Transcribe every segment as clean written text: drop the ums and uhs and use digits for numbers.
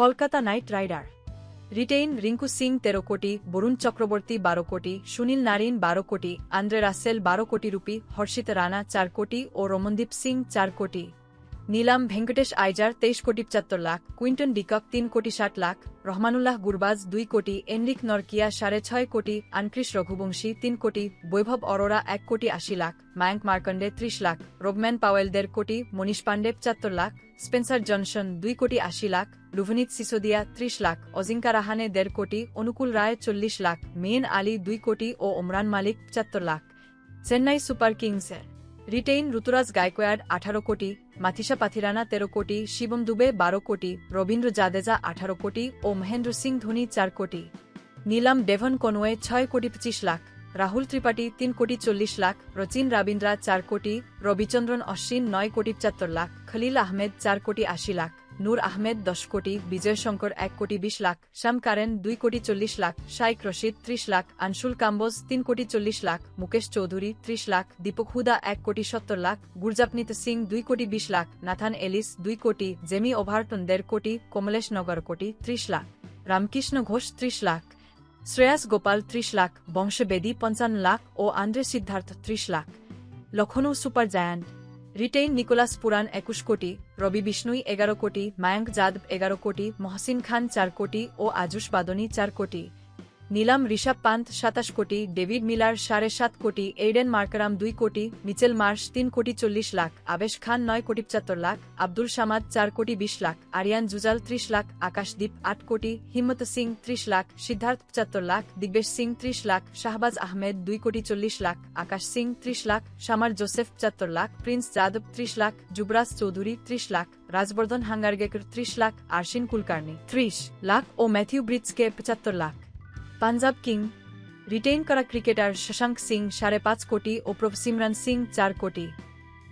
Kolkata Knight Rider retain Rinku Singh 13 কোটি, বরুণ চক্রবর্তী 12 কোটি, Sunil Narine 12 কোটি, আন্দ্রে রাসেল 12 কোটি রুপি, হর্ষিত রানা 4 কোটি ও রমনদীপ সিং 4 কোটি। নীলাম ভেঙ্কটেশ আইজার 23 কোটি 75 লাখ, কুইন্টন ডিকক 3 কোটি 60 লাখ, রহমানুল্লাহ গুরবাজ 2 কোটি, এনরিক নরকিয়া 6.5 কোটি, আনক্রিস রঘুবংশী 3 কোটি, বৈভব অরোরা 1 কোটি 80 লাখ, মায়াঙ্ক মার্কন্ডে 30 লাখ, রোবম্যান পাওয়েল 1.5 কোটি, মনীষ পান্ডে 75 লাখ, স্পেন্সার জনসন 2 কোটি 80 লাখ, লুভনীত সিসোদিয়া 30 লাখ, অজিঙ্কা রাহানে 1.5 কোটি, অনুকূল রায় 40 লাখ, মেইন আলী 2 কোটি ও ওমরান মালিক 75 লাখ। চেন্নাই সুপার কিংসের রিটেইন ঋতুরাজ গায়কোয়াড 18 কোটি, মাথিসা পাথিরানা 13 কোটি, শিবম দুবে 12 কোটি, রবীন্দ্র জাদেজা 18 কোটি ও মহেন্দ্র সিং ধোনি 4 কোটি। নীলাম ডেভন কনওয়ে 6 কোটি 25 লাখ, রাহুল ত্রিপাঠী 3 কোটি 40 লাখ, রচিন রাবীন্দ্রা 4 কোটি, রবিচন্দ্রন অশ্বিন 9 কোটি 75 লাখ, খলিল আহমেদ 4 কোটি 80 লাখ, নূর আহমেদ 10 কোটি, বিজয় শঙ্কর 1 কোটি 20 লাখ, শাম কারেন 2 কোটি 40 লাখ, শাইক রশিদ 30 লাখ, আনশুল কাম্বোজ 3 কোটি 40 লাখ, মুকেশ চৌধুরী 30 লাখ, দীপক হুদা 1 কোটি 70 লাখ, গুরজাপনীত সিং 2 কোটি 20 লাখ, নাথান এলিস 2 কোটি, জেমি ওভারটন 1.5 কোটি, কমলেশ নগর কোটি 30 লাখ, রামকৃষ্ণ ঘোষ 30 লাখ, শ্রেয়াস গোপাল 30 লাখ, বংশ বেদী 55 লাখ ও Andre Siddharth 30 lakh. Lucknow super giant retain Nicholas Pooran 21 কোটি, রবি বিষ্ণুই 11 কোটি, মায়াঙ্ক যাদব 11 কোটি, মহসিন খান 4 কোটি ও আজুষ বাদনী 4 কোটি। নীলাম ঋষভ পান্ত 27 কোটি, ডেভিড মিলার 7.5 কোটি, এইডেন মার্কারাম 2 কোটি, মিচেল মার্শ 3 কোটি 40 লাখ, আবেশ খান 9 কোটি 75 লাখ, আব্দুল সামাদ 4 কোটি 20 লাখ, আরিয়ান জুজাল 30 লাখ, আকাশদীপ 8 কোটি, হিম্মত সিং 30 লাখ, সিদ্ধার্থ 75 লাখ, দিগ্বেশ সিং 30 লাখ, শাহবাজ আহমেদ 2 কোটি 40 লাখ, আকাশ সিং 30 লাখ, শামার জোসেফ 75 লাখ, প্রিন্স যাদব 30 লাখ, যুবরাজ চৌধুরী 30 লাখ, রাজবর্ধন হাঙ্গারগেকর 30 লাখ, আরশিন কুলকার্নি 30 লাখ ও Matthew Breetzke 75 lakh. Punjab King retain করা ক্রিকেটার শশাঙ্ক সিং 5.5 কোটি ও প্রভ সিমরান সিং 4 কোটি।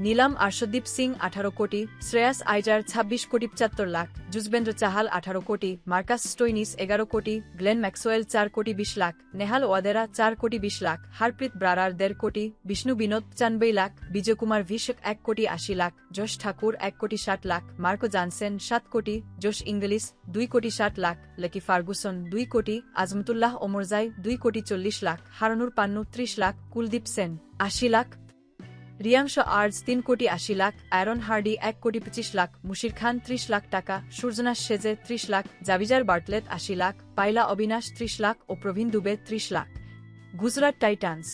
নীলাম আর্শদীপ সিং 18 কোটি, শ্রেয়াস আইজার 26 কোটি 75 লাখ, যুজবেন্দ্র চাহাল 18 কোটি, মার্কাস স্টোইনিস 11 কোটি, গ্লেন ম্যাক্সওয়েল 4 কোটি 20 লাখ, নেহাল ওয়াদেরা 4 কোটি 20 লাখ, হারপ্রীত ব্রারার 1.5 কোটি, বিষ্ণু বিনোদ 95 লাখ, বিজয় কুমার ভিষক 1 কোটি 80 লাখ, যশ ঠাকুর 1 কোটি 60 লাখ, মার্কো জানসেন 7 কোটি, জোশ ইংলিশ 2 কোটি 60 লাখ, লকি ফার্গুসন 2 কোটি, আজমতুল্লাহ ওমরজাই 2 কোটি 40 লাখ, হারানুর পান্নু 30 লাখ, কুলদীপ সেন 80 লাখ, রিয়াংশ আর্টস 3 কোটি 80 লাখ, অ্যারন হার্ডি 1 কোটি 25 লাখ, মুশির খান 30 লাখ টাকা, সূর্যনাশ সেজে 30 লাখ, জাভিজার বার্টলেট 80 লাখ, পাইলা অবিনাশ 30 লাখ ও প্রবীণ দুবে 30 লাখ। গুজরাট টাইটান্স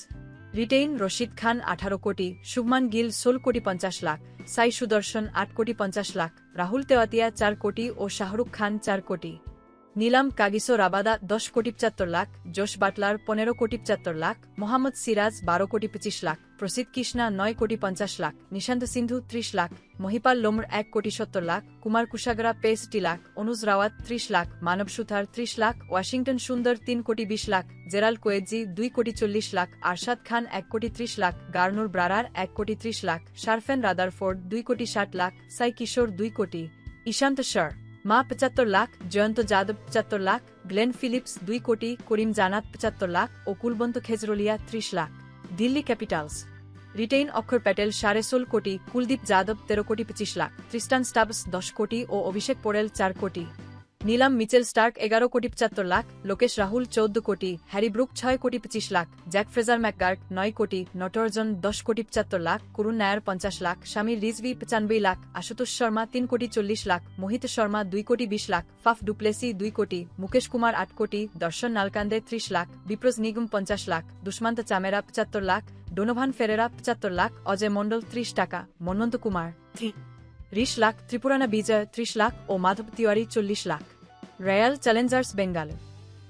রিটেইন রশিদ খান 18 কোটি, শুভমান গিল 16 কোটি 50 লাখ, সাই সুদর্শন 8 কোটি 50 লাখ, রাহুল তেওয়াতিয়া 4 কোটি ও শাহরুখ খান 4 কোটি। নীলাম কাগিসো রাবাদা 10 কোটি 75 লাখ, জোশ বাটলার 15 কোটি 75 লাখ, মোহাম্মদ সিরাজ 12 কোটি 25 লাখ, প্রসিদ্ধ কৃষ্ণা 9 কোটি 50 লাখ, নিশান্ত সিন্ধু 30 লাখ, মহিপাল লোমর 1 কোটি 70 লাখ, কুমার কুশাগরা 65 লাখ, অনুজ রাওয়াত 30 লাখ, মানব সুথার 30 লাখ, ওয়াশিংটন সুন্দর 3 কোটি 20 লাখ, জেরাল কোয়েজি 2 কোটি 40 লাখ, আরশাদ খান 1 কোটি 30 লাখ, গার্নুর ব্রারার 1 কোটি 30 লাখ, শারফেন রাদারফোর্ড 2 কোটি 60 লাখ, সাই কিশোর 2 কোটি, ঈশান্ত শর মা 75 লাখ, জয়ন্ত যাদব 75 লাখ, গ্লেন ফিলিপস 2 কোটি, করিম জানাত 75 লাখ ও কুলবন্ত খেজরলিয়া 30 লাখ। দিল্লি ক্যাপিটালস রিটেইন অক্ষর প্যাটেল 16.5 কোটি, কুলদীপ যাদব 13 কোটি 25 লাখ, ট্রিস্টান স্টাবস 10 কোটি ও অভিষেক পোরেল 4 কোটি। নীলাম মিচেল স্টার্ক 11 কোটি 75 লাখ, লোকেশ রাহুল 14 কোটি, হ্যারি ব্রুক 6 কোটি 25 লাখ, জ্যাক ফ্রেজার ম্যাকগার্ট 9 কোটি, নটরজন 10 কোটি 75 লাখ, করুণ নায়ার 50 লাখ, স্বামীর রিজভি 95 লাখ, আশুতোষ শর্মা 3 কোটি 40 লাখ, মোহিত শর্মা 2 কোটি 20 লাখ, ফাফ ডুপ্লেসি 2 কোটি, মুকেশ কুমার 8 কোটি, দর্শন নালকান্দে 30 লাখ, বিপ্রজ নিগম 50 লাখ, দুষ্মান্ত চামেরা 75 লাখ, ডোনোভান ফেরেরা 75 লাখ, অজয় মণ্ডল 30 টাকা, মন্মন্ত কুমার 30 লাখ, ত্রিপুরানা বিজয় 30 লাখ ও Madhav Tiwari 40 lakh. Royal Challengers Bengal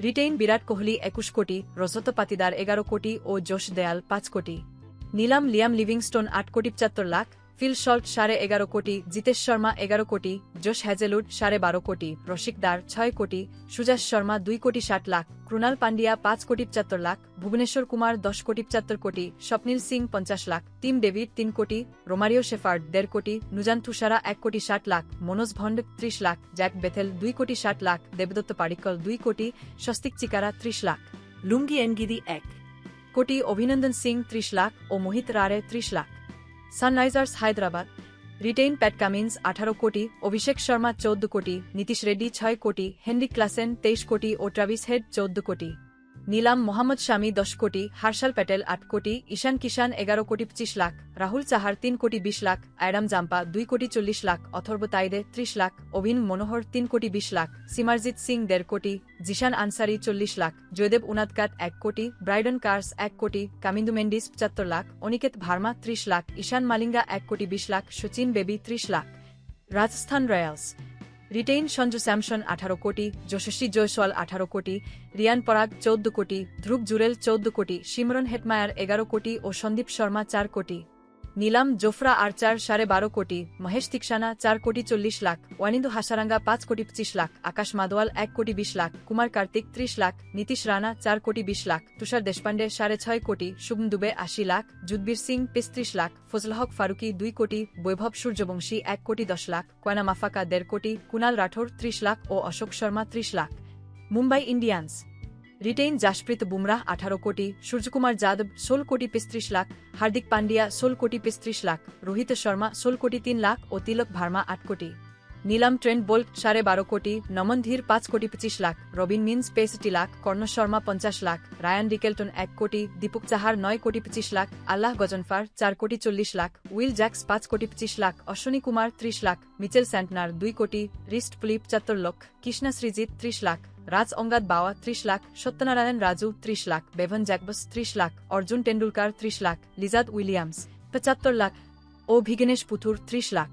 retain Virat Kohli 21 crore, Rajat Patidar 11 কোটি ও জোশ দেয়াল 5 কোটি। নীলাম লিয়াম লিভিংস্টোন 8 কোটি 75 লাখ, ফিল শল্ট 11.5 কোটি, জিতেশ শর্মা 11 কোটি, জোশ হ্যাজেলউড 12.5 কোটি, রশিক দার 6 কোটি, সুজাস শর্মা 2 কোটি 60 লাখ, ক্রুনাল পান্ডিয়া 5 কোটি 75 লাখ, ভুবনেশ্বর কুমার 10 কোটি 75 কোটি, স্বপ্নীল সিং 50 লাখ, টিম ডেভিড 3 কোটি, রোমারিও শেফার্ড 1.5 কোটি, নুজান তুষারা 1 কোটি 60 লাখ, মনোজ ভন্ড 30 লাখ, জ্যাক বেথেল 2 কোটি 60 লাখ, দেবদত্ত পারিক্কল 2 কোটি, স্বস্তিক চিকারা 30 লাখ, লুঙ্গি এনগিদি 1 কোটি, অভিনন্দন সিং 30 লাখ ও মোহিত রারে 30 lakh. Sunrisers Hyderabad retain Pat Cummins 18 কোটি, অভিষেক শর্মা 14 কোটি, নীতিশ রেড্ডি 6 কোটি, হেনরি ক্লাসেন 23 কোটি ও ট্রাভিস হেড 14 কোটি। নীলাম মোহাম্মদ শামি 10 কোটি, হার্ষাল প্যাটেল 8 কোটি, ঈশান কিষান 11 কোটি 25 লাখ, রাহুল চাহার 3 কোটি 20 লাখ, অ্যাডাম জাম্পা 2 কোটি 40 লাখ, অথর্ব তাইদে 30 লাখ, অভিন মনোহর 3 কোটি 20 লাখ, সিমারজিৎ সিং 1.5 কোটি, জিশান আনসারি 40 লাখ, জয়দেব উনাদকাত 1 কোটি, ব্রাইডন কার্স 1 কোটি, কামিন্দু মেন্ডিস 75 লাখ, অনিকেত ভার্মা 30 লাখ, ঈশান মালিঙ্গা 1 কোটি 20 lakh, Sachin baby 30 lakh. Rajasthan Royals retain Sanju Samson 18 কোটি, যশস্বী জয়সওয়াল 18 কোটি, রিয়ান পরাগ 14 কোটি, ধ্রুব জুরেল 14 কোটি, সিমরন হেটমায়ার 11 কোটি ও সন্দীপ শর্মা 4 কোটি। নীলাম জোফরা আর্চার 12.5 কোটি, মহেশ তিকসানা 4 কোটি 40 লাখ, ওয়ানিন্দু হাসারাঙ্গা 5 কোটি 25 লাখ, আকাশ মাদওয়াল 1 কোটি 20 লাখ, কুমার কার্তিক 30 লাখ, নীতিশ রানা 4 কোটি 20 লাখ, তুষার দেশপান্ডে 6.5 কোটি, শুভম দুবে 80 লাখ, যুদ্ধবীর সিং 35 লাখ, ফজল হক ফারুকি 2 কোটি, বৈভব সূর্যবংশী 1 কোটি 10 লাখ, কয়না মাফাকা 1.5 কোটি, কুনাল রাঠোর 30 লাখ ও অশোক শর্মা 30 লাখ। মুম্বাই ইন্ডিয়ান্স রিটেইন জাসপ্রীত বুমরাহ 18 কোটি, সূর্যকুমার যাদব 16 কোটি 35 লাখ, হার্দিক পান্ডিয়া 16 কোটি 35 লাখ, রোহিত শর্মা 16 কোটি 3 লাখ ও তিলক ভার্মা 8 কোটি। নীলাম ট্রেন্ট বোল্ট 12.5 কোটি, নমন ধীর 5 কোটি 25 লাখ, রবিন মিন্স 65 লাখ, কর্ণ শর্মা 50 লাখ, রায়ান রিকেলটন 1 কোটি, দীপক চাহার 9 কোটি 25 লাখ, আল্লাহ গজনফার 4 কোটি 40 lakh, will Jacks 5 crore 25 lakh, Ashwani Kumar 30 lakh, Mitchell Santner 2 crore, রিস্ট পুলিপ 75 lakh, Krishna Shrijith 30 lakh, Raj Angad Bawa 30 lakh, Satyanarayana Raju 30 lakh, Bevon Jacobs 30 lakh, Arjun Tendulkar 30 lakh, Lizaad Williams 75 lakh ও ভিগনেশ পুথুর 30 লাখ।